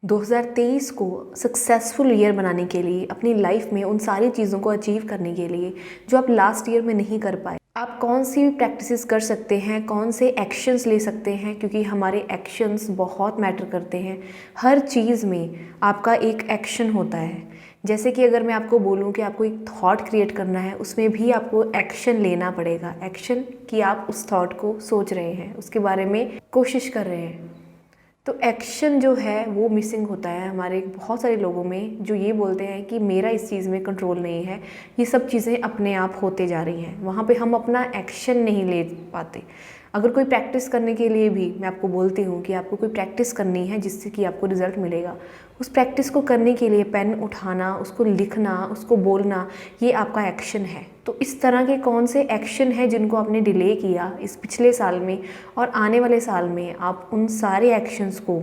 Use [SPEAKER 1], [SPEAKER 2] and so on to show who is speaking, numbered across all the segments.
[SPEAKER 1] 2023 को successful year बनाने के लिए, अपनी लाइफ में उन सारी चीज़ों को अचीव करने के लिए जो आप लास्ट ईयर में नहीं कर पाए, आप कौन सी प्रैक्टिसेस कर सकते हैं, कौन से एक्शंस ले सकते हैं, क्योंकि हमारे एक्शंस बहुत मैटर करते हैं। हर चीज़ में आपका एक एक्शन होता है। जैसे कि अगर मैं आपको बोलूं कि आपको एक थॉट क्रिएट करना है, उसमें भी आपको एक्शन लेना पड़ेगा। एक्शन कि आप उस थॉट को सोच रहे हैं, उसके बारे में कोशिश कर रहे हैं। तो एक्शन जो है वो मिसिंग होता है हमारे बहुत सारे लोगों में, जो ये बोलते हैं कि मेरा इस चीज़ में कंट्रोल नहीं है, ये सब चीज़ें अपने आप होते जा रही हैं। वहाँ पे हम अपना एक्शन नहीं ले पाते। अगर कोई प्रैक्टिस करने के लिए भी मैं आपको बोलती हूँ कि आपको कोई प्रैक्टिस करनी है जिससे कि आपको रिजल्ट मिलेगा, उस प्रैक्टिस को करने के लिए पेन उठाना, उसको लिखना, उसको बोलना, ये आपका एक्शन है। तो इस तरह के कौन से एक्शन हैं जिनको आपने डिले किया इस पिछले साल में, और आने वाले साल में आप उन सारे एक्शंस को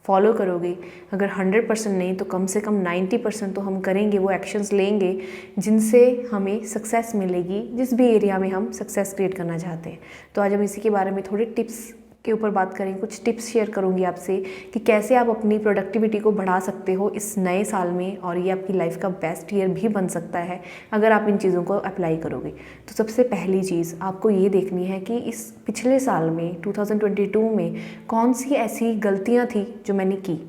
[SPEAKER 1] फॉलो करोगे। अगर 100% नहीं तो कम से कम 90% तो हम करेंगे, वो एक्शंस लेंगे जिनसे हमें सक्सेस मिलेगी, जिस भी एरिया में हम सक्सेस क्रिएट करना चाहते हैं। तो आज हम इसी के बारे में थोड़े टिप्स के ऊपर बात करेंगे। कुछ टिप्स शेयर करूंगी आपसे कि कैसे आप अपनी प्रोडक्टिविटी को बढ़ा सकते हो इस नए साल में, और ये आपकी लाइफ का बेस्ट ईयर भी बन सकता है अगर आप इन चीज़ों को अप्लाई करोगे। तो सबसे पहली चीज़ आपको ये देखनी है कि इस पिछले साल में 2022 में कौन सी ऐसी गलतियाँ थी जो मैंने की।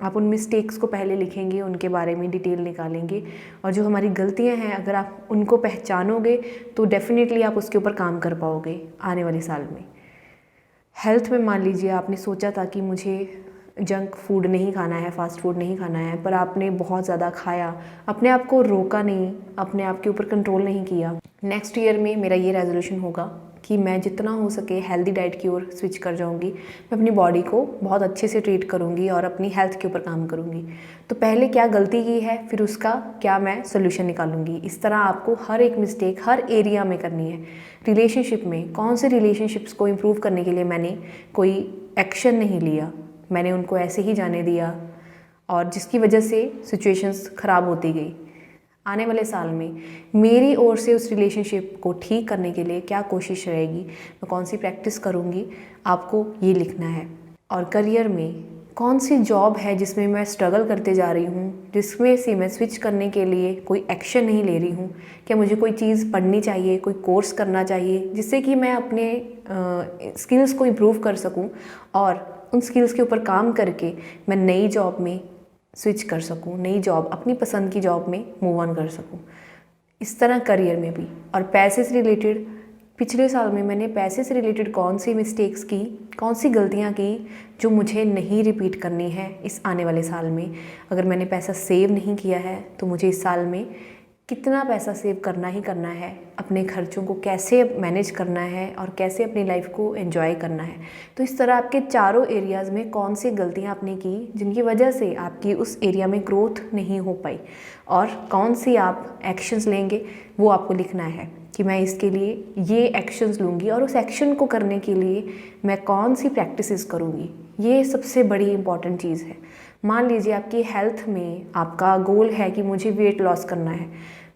[SPEAKER 1] आप उन मिस्टेक्स को पहले लिखेंगे, उनके बारे में डिटेल निकालेंगे, और जो हमारी गलतियां हैं अगर आप उनको पहचानोगे तो डेफिनेटली आप उसके ऊपर काम कर पाओगे आने वाले साल में। हेल्थ में मान लीजिए आपने सोचा था कि मुझे जंक फूड नहीं खाना है, फास्ट फूड नहीं खाना है, पर आपने बहुत ज़्यादा खाया, अपने आप को रोका नहीं, अपने आप के ऊपर कंट्रोल नहीं किया। नेक्स्ट ईयर में मेरा ये रेजोल्यूशन होगा कि मैं जितना हो सके हेल्दी डाइट की ओर स्विच कर जाऊंगी। मैं अपनी बॉडी को बहुत अच्छे से ट्रीट करूंगी और अपनी हेल्थ के ऊपर काम करूंगी। तो पहले क्या गलती की है, फिर उसका क्या मैं सोल्यूशन निकालूंगी। इस तरह आपको हर एक मिस्टेक हर एरिया में करनी है। रिलेशनशिप में कौन से रिलेशनशिप्स को इम्प्रूव करने के लिए मैंने कोई एक्शन नहीं लिया, मैंने उनको ऐसे ही जाने दिया, और जिसकी वजह से सिचुएशंस ख़राब होती गई। आने वाले साल में मेरी ओर से उस रिलेशनशिप को ठीक करने के लिए क्या कोशिश रहेगी, मैं कौन सी प्रैक्टिस करूँगी, आपको ये लिखना है। और करियर में कौन सी जॉब है जिसमें मैं स्ट्रगल करते जा रही हूँ, जिसमें से मैं स्विच करने के लिए कोई एक्शन नहीं ले रही हूँ। क्या मुझे कोई चीज़ पढ़नी चाहिए, कोई कोर्स करना चाहिए जिससे कि मैं अपने स्किल्स को इम्प्रूव कर सकूँ, और उन स्किल्स के ऊपर काम करके मैं नई जॉब में स्विच कर सकूँ, नई जॉब, अपनी पसंद की जॉब में मूव ऑन कर सकूँ। इस तरह करियर में भी। और पैसे से रिलेटेड, पिछले साल में मैंने पैसे से रिलेटेड कौन सी मिस्टेक्स की, कौन सी गलतियाँ की जो मुझे नहीं रिपीट करनी है इस आने वाले साल में। अगर मैंने पैसा सेव नहीं किया है तो मुझे इस साल में कितना पैसा सेव करना ही करना है, अपने खर्चों को कैसे मैनेज करना है, और कैसे अपनी लाइफ को एंजॉय करना है। तो इस तरह आपके चारों एरियाज़ में कौन सी गलतियां आपने की जिनकी वजह से आपकी उस एरिया में ग्रोथ नहीं हो पाई, और कौन सी आप एक्शंस लेंगे, वो आपको लिखना है कि मैं इसके लिए ये एक्शंस लूँगी, और उस एक्शन को करने के लिए मैं कौन सी प्रैक्टिसेस करूँगी। ये सबसे बड़ी इंपॉर्टेंट चीज़ है। मान लीजिए आपकी हेल्थ में आपका गोल है कि मुझे वेट लॉस करना है,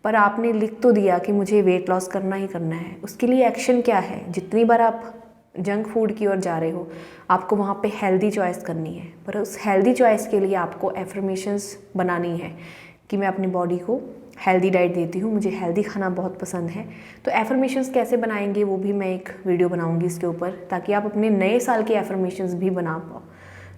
[SPEAKER 1] पर आपने लिख तो दिया कि मुझे वेट लॉस करना ही करना है। उसके लिए एक्शन क्या है? जितनी बार आप जंक फूड की ओर जा रहे हो, आपको वहाँ पे हेल्दी चॉइस करनी है, पर उस हेल्दी चॉइस के लिए आपको एफर्मेशंस बनानी है कि मैं अपनी बॉडी को हेल्दी डाइट देती हूँ, मुझे हेल्दी खाना बहुत पसंद है। तो एफर्मेशंस कैसे बनाएंगे वो भी मैं एक वीडियो बनाऊँगी इसके ऊपर, ताकि आप अपने नए साल के एफर्मेशंस भी बना पाओ।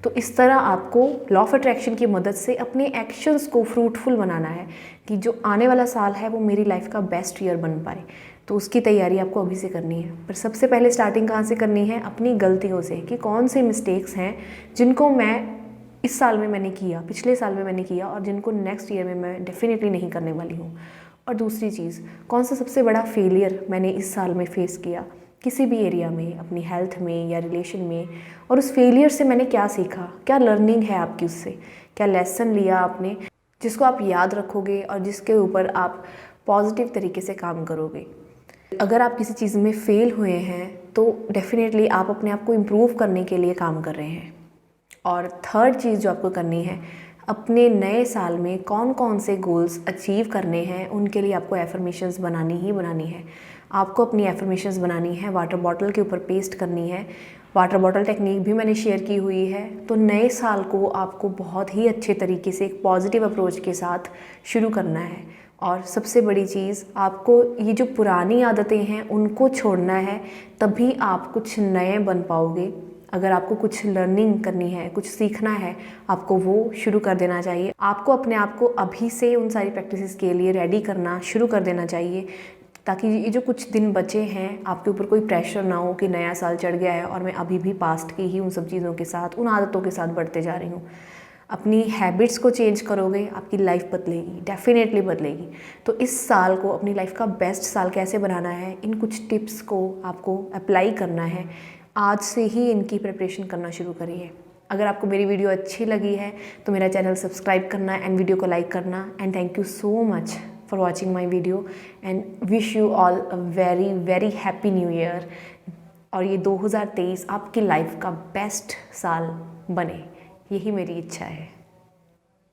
[SPEAKER 1] तो इस तरह आपको लॉ ऑफ अट्रैक्शन की मदद से अपने एक्शंस को फ्रूटफुल बनाना है कि जो आने वाला साल है वो मेरी लाइफ का बेस्ट ईयर बन पाए। तो उसकी तैयारी आपको अभी से करनी है। पर सबसे पहले स्टार्टिंग कहाँ से करनी है? अपनी गलतियों से, कि कौन से मिस्टेक्स हैं जिनको मैं इस साल में मैंने किया, पिछले साल में मैंने किया, और जिनको नेक्स्ट ईयर में मैं डेफिनेटली नहीं करने वाली हूँ। और दूसरी चीज़, कौन सा सबसे बड़ा फेलियर मैंने इस साल में फेस किया किसी भी एरिया में, अपनी हेल्थ में या रिलेशन में, और उस फेलियर से मैंने क्या सीखा, क्या लर्निंग है आपकी उससे, क्या लेसन लिया आपने जिसको आप याद रखोगे और जिसके ऊपर आप पॉजिटिव तरीके से काम करोगे। अगर आप किसी चीज़ में फेल हुए हैं तो डेफिनेटली आप अपने आप को इम्प्रूव करने के लिए काम कर रहे हैं। और थर्ड चीज़ जो आपको करनी है, अपने नए साल में कौन कौन से गोल्स अचीव करने हैं उनके लिए आपको एफर्मेशंस बनानी ही बनानी है। आपको अपनी एफर्मेशंस बनानी है, वाटर बॉटल के ऊपर पेस्ट करनी है, वाटर बॉटल टेक्निक भी मैंने शेयर की हुई है। तो नए साल को आपको बहुत ही अच्छे तरीके से एक पॉजिटिव अप्रोच के साथ शुरू करना है। और सबसे बड़ी चीज़, आपको ये जो पुरानी आदतें हैं उनको छोड़ना है, तभी आप कुछ नए बन पाओगे। अगर आपको कुछ लर्निंग करनी है, कुछ सीखना है, आपको वो शुरू कर देना चाहिए। आपको अपने आप को अभी से उन सारी प्रैक्टिसेस के लिए रेडी करना शुरू कर देना चाहिए, ताकि ये जो कुछ दिन बचे हैं आपके ऊपर कोई प्रेशर ना हो कि नया साल चढ़ गया है और मैं अभी भी पास्ट की ही उन सब चीज़ों के साथ, उन आदतों के साथ बढ़ते जा रही हूँ। अपनी हैबिट्स को चेंज करोगे, आपकी लाइफ बदलेगी, डेफिनेटली बदलेगी। तो इस साल को अपनी लाइफ का बेस्ट साल कैसे बनाना है, इन कुछ टिप्स को आपको अप्लाई करना है। आज से ही इनकी प्रिपरेशन करना शुरू करिए। अगर आपको मेरी वीडियो अच्छी लगी है तो मेरा चैनल सब्सक्राइब करना एंड वीडियो को लाइक करना। And thank you so much for watching my video and wish you all a very very happy new year. और ये 2023 आपकी लाइफ का बेस्ट साल बने, यही मेरी इच्छा है।